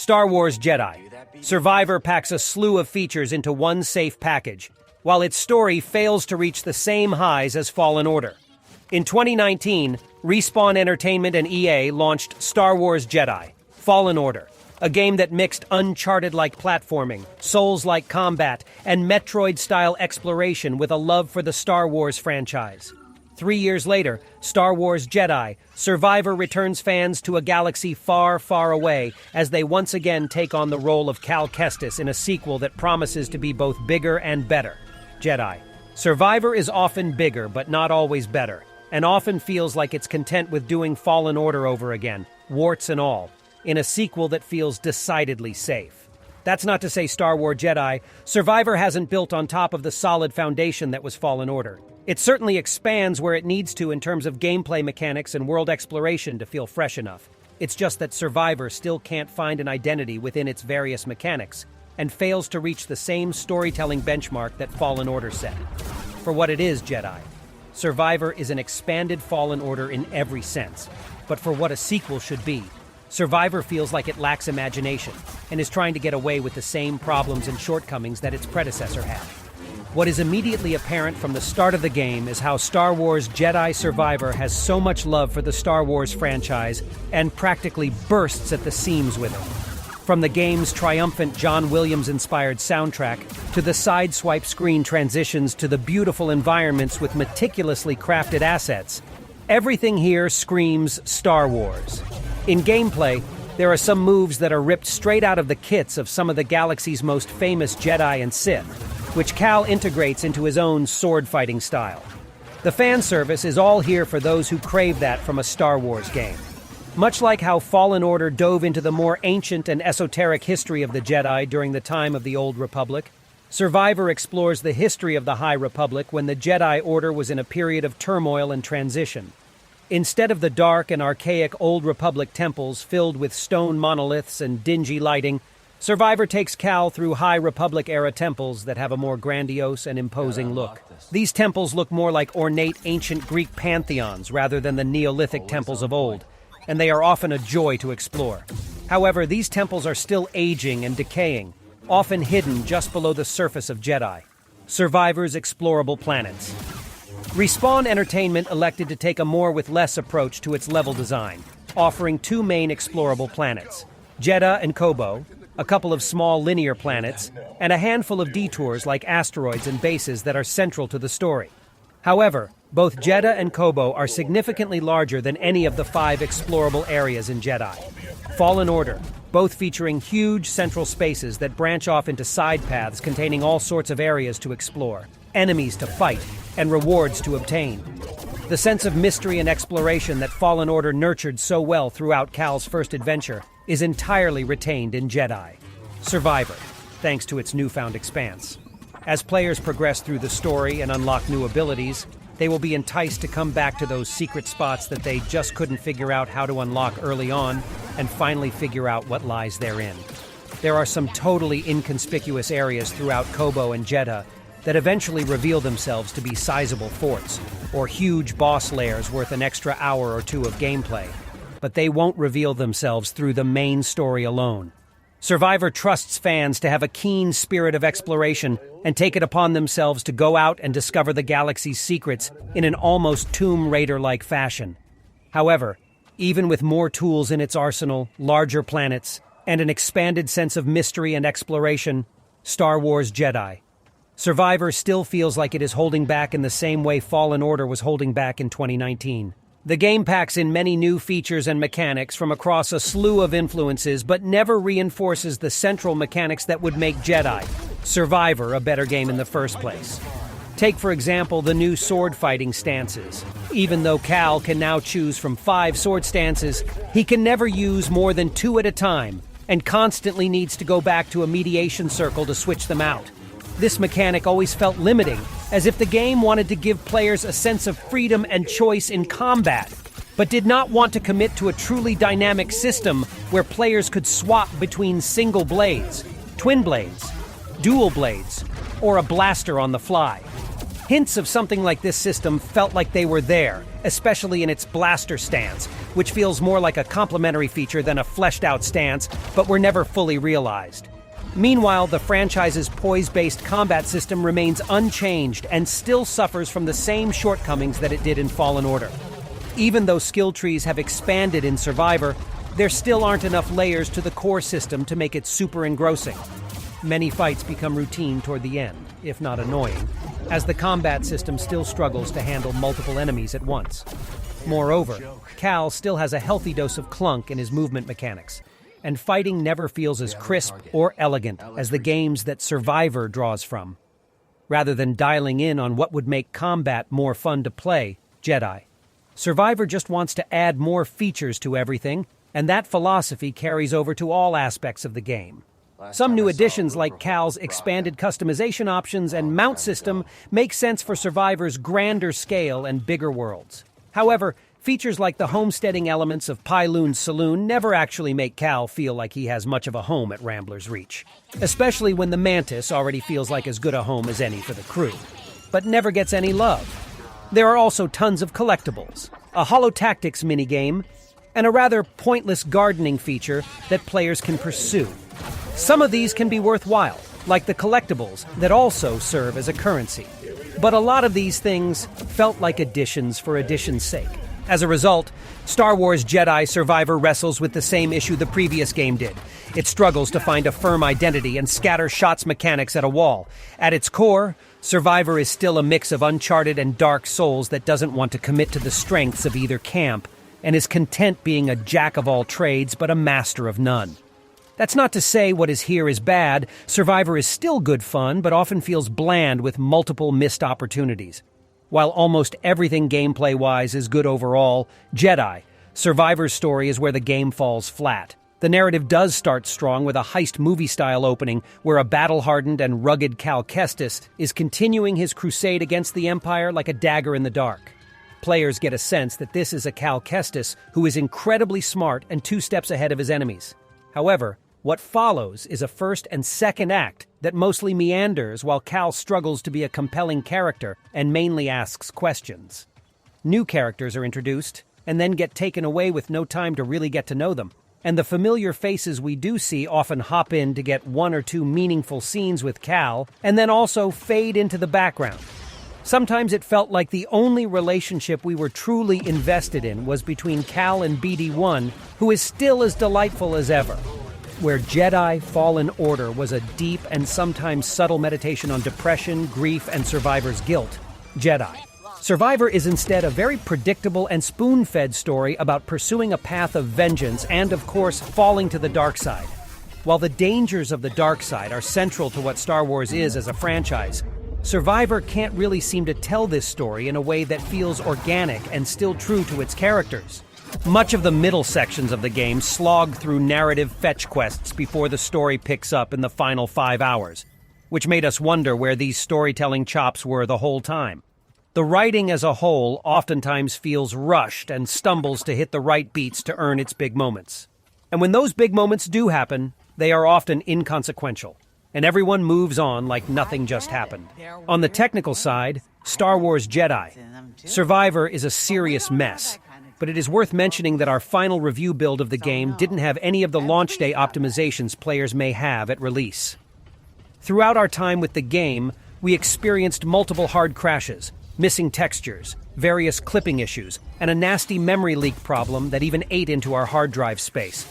Star Wars Jedi. Survivor packs a slew of features into one safe package, while its story fails to reach the same highs as Fallen Order. In 2019, Respawn Entertainment and EA launched Star Wars Jedi: Fallen Order, a game that mixed Uncharted-like platforming, Souls-like combat, and Metroid-style exploration with a love for the Star Wars franchise. 3 years later, Star Wars Jedi: Survivor returns fans to a galaxy far, far away as they once again take on the role of Cal Kestis in a sequel that promises to be both bigger and better. Jedi. Survivor is often bigger, but not always better, and often feels like it's content with doing Fallen Order over again, warts and all, in a sequel that feels decidedly safe. That's not to say Star Wars Jedi: Survivor hasn't built on top of the solid foundation that was Fallen Order. It certainly expands where it needs to in terms of gameplay mechanics and world exploration to feel fresh enough. It's just that Survivor still can't find an identity within its various mechanics, and fails to reach the same storytelling benchmark that Fallen Order set. For what it is, Jedi, Survivor is an expanded Fallen Order in every sense. But for what a sequel should be, Survivor feels like it lacks imagination, and is trying to get away with the same problems and shortcomings that its predecessor had. What is immediately apparent from the start of the game is how Star Wars Jedi Survivor has so much love for the Star Wars franchise and practically bursts at the seams with it. From the game's triumphant John Williams-inspired soundtrack, to the side-swipe screen transitions to the beautiful environments with meticulously crafted assets, everything here screams Star Wars. In gameplay, there are some moves that are ripped straight out of the kits of some of the galaxy's most famous Jedi and Sith, which Cal integrates into his own sword-fighting style. The fan service is all here for those who crave that from a Star Wars game. Much like how Fallen Order dove into the more ancient and esoteric history of the Jedi during the time of the Old Republic, Survivor explores the history of the High Republic when the Jedi Order was in a period of turmoil and transition. Instead of the dark and archaic Old Republic temples filled with stone monoliths and dingy lighting, Survivor takes Cal through High Republic-era temples that have a more grandiose and imposing look. These temples look more like ornate ancient Greek pantheons rather than the Neolithic temples of old, and they are often a joy to explore. However, these temples are still aging and decaying, often hidden just below the surface of Jedi. Survivor's explorable planets. Respawn Entertainment elected to take a more with less approach to its level design, offering two main explorable planets, Jedha and Kobo, a couple of small linear planets, and a handful of detours like asteroids and bases that are central to the story. However, both Jedha and Kobo are significantly larger than any of the 5 explorable areas in Jedi. Fallen Order, both featuring huge central spaces that branch off into side paths containing all sorts of areas to explore, enemies to fight, and rewards to obtain. The sense of mystery and exploration that Fallen Order nurtured so well throughout Cal's first adventure is entirely retained in Jedi. Survivor, thanks to its newfound expanse. As players progress through the story and unlock new abilities, they will be enticed to come back to those secret spots that they just couldn't figure out how to unlock early on, and finally figure out what lies therein. There are some totally inconspicuous areas throughout Kobo and Jedha that eventually reveal themselves to be sizable forts, or huge boss lairs worth an extra hour or two of gameplay. But they won't reveal themselves through the main story alone. Survivor trusts fans to have a keen spirit of exploration and take it upon themselves to go out and discover the galaxy's secrets in an almost Tomb Raider-like fashion. However, even with more tools in its arsenal, larger planets, and an expanded sense of mystery and exploration, Star Wars Jedi, Survivor still feels like it is holding back in the same way Fallen Order was holding back in 2019. The game packs in many new features and mechanics from across a slew of influences, but never reinforces the central mechanics that would make Jedi, Survivor, a better game in the first place. Take, for example, the new sword-fighting stances. Even though Cal can now choose from 5 sword stances, he can never use more than 2 at a time, and constantly needs to go back to a mediation circle to switch them out. This mechanic always felt limiting, as if the game wanted to give players a sense of freedom and choice in combat, but did not want to commit to a truly dynamic system where players could swap between single blades, twin blades, dual blades, or a blaster on the fly. Hints of something like this system felt like they were there, especially in its blaster stance, which feels more like a complementary feature than a fleshed-out stance, but were never fully realized. Meanwhile, the franchise's poise-based combat system remains unchanged and still suffers from the same shortcomings that it did in Fallen Order. Even though skill trees have expanded in Survivor, there still aren't enough layers to the core system to make it super engrossing. Many fights become routine toward the end, if not annoying, as the combat system still struggles to handle multiple enemies at once. Moreover, Cal still has a healthy dose of clunk in his movement mechanics, and fighting never feels as crisp or elegant as the games that Survivor draws from. Rather than dialing in on what would make combat more fun to play, Jedi, Survivor just wants to add more features to everything, and that philosophy carries over to all aspects of the game. Some new additions like Cal's expanded customization options and mount system make sense for Survivor's grander scale and bigger worlds. However, features like the homesteading elements of Pyloon's Saloon never actually make Cal feel like he has much of a home at Rambler's Reach, especially when the Mantis already feels like as good a home as any for the crew, but never gets any love. There are also tons of collectibles, a holotactics minigame, and a rather pointless gardening feature that players can pursue. Some of these can be worthwhile, like the collectibles that also serve as a currency. But a lot of these things felt like additions for addition's sake. As a result, Star Wars Jedi Survivor wrestles with the same issue the previous game did. It struggles to find a firm identity and scatter shots mechanics at a wall. At its core, Survivor is still a mix of Uncharted and Dark Souls that doesn't want to commit to the strengths of either camp, and is content being a jack of all trades but a master of none. That's not to say what is here is bad. Survivor is still good fun, but often feels bland with multiple missed opportunities. While almost everything gameplay-wise is good overall, Jedi, Survivor's story is where the game falls flat. The narrative does start strong with a heist movie-style opening where a battle-hardened and rugged Cal Kestis is continuing his crusade against the Empire like a dagger in the dark. Players get a sense that this is a Cal Kestis who is incredibly smart and 2 steps ahead of his enemies. However, what follows is a first and second act that mostly meanders while Cal struggles to be a compelling character and mainly asks questions. New characters are introduced and then get taken away with no time to really get to know them. And the familiar faces we do see often hop in to get 1 or 2 meaningful scenes with Cal and then also fade into the background. Sometimes it felt like the only relationship we were truly invested in was between Cal and BD-1, who is still as delightful as ever. Where Jedi Fallen Order was a deep and sometimes subtle meditation on depression, grief, and Survivor's guilt, Jedi Survivor is instead a very predictable and spoon-fed story about pursuing a path of vengeance and, of course, falling to the dark side. While the dangers of the dark side are central to what Star Wars is as a franchise, Survivor can't really seem to tell this story in a way that feels organic and still true to its characters. Much of the middle sections of the game slog through narrative fetch quests before the story picks up in the final 5 hours, which made us wonder where these storytelling chops were the whole time. The writing as a whole oftentimes feels rushed and stumbles to hit the right beats to earn its big moments. And when those big moments do happen, they are often inconsequential, and everyone moves on like nothing just happened. On the technical side, Star Wars Jedi Survivor is a serious mess, but it is worth mentioning that our final review build of the game didn't have any of the launch day optimizations players may have at release. Throughout our time with the game, we experienced multiple hard crashes, missing textures, various clipping issues, and a nasty memory leak problem that even ate into our hard drive space.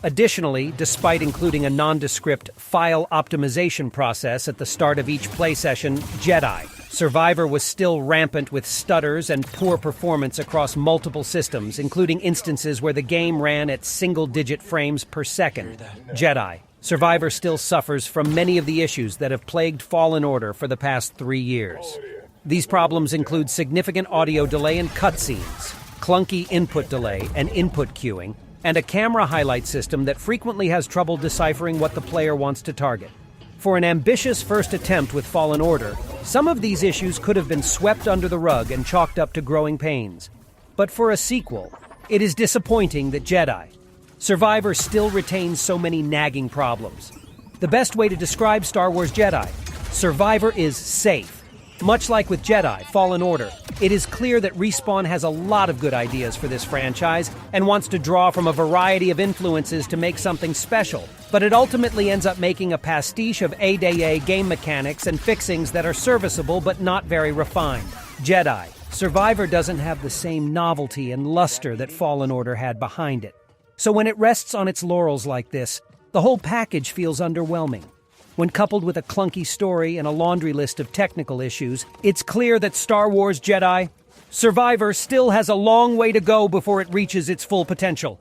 Additionally, despite including a nondescript file optimization process at the start of each play session, Jedi Survivor was still rampant with stutters and poor performance across multiple systems, including instances where the game ran at single-digit frames per second. Jedi Survivor still suffers from many of the issues that have plagued Fallen Order for the past 3 years. These problems include significant audio delay in cutscenes, clunky input delay and input queuing, and a camera highlight system that frequently has trouble deciphering what the player wants to target. For an ambitious first attempt with Fallen Order, some of these issues could have been swept under the rug and chalked up to growing pains. But for a sequel, it is disappointing that Jedi Survivor still retains so many nagging problems. The best way to describe Star Wars Jedi Survivor is safe. Much like with Jedi Fallen Order, it is clear that Respawn has a lot of good ideas for this franchise and wants to draw from a variety of influences to make something special, but it ultimately ends up making a pastiche of A-Day game mechanics and fixings that are serviceable but not very refined. Jedi Survivor doesn't have the same novelty and luster that Fallen Order had behind it. So when it rests on its laurels like this, the whole package feels underwhelming. When coupled with a clunky story and a laundry list of technical issues, it's clear that Star Wars Jedi Survivor still has a long way to go before it reaches its full potential.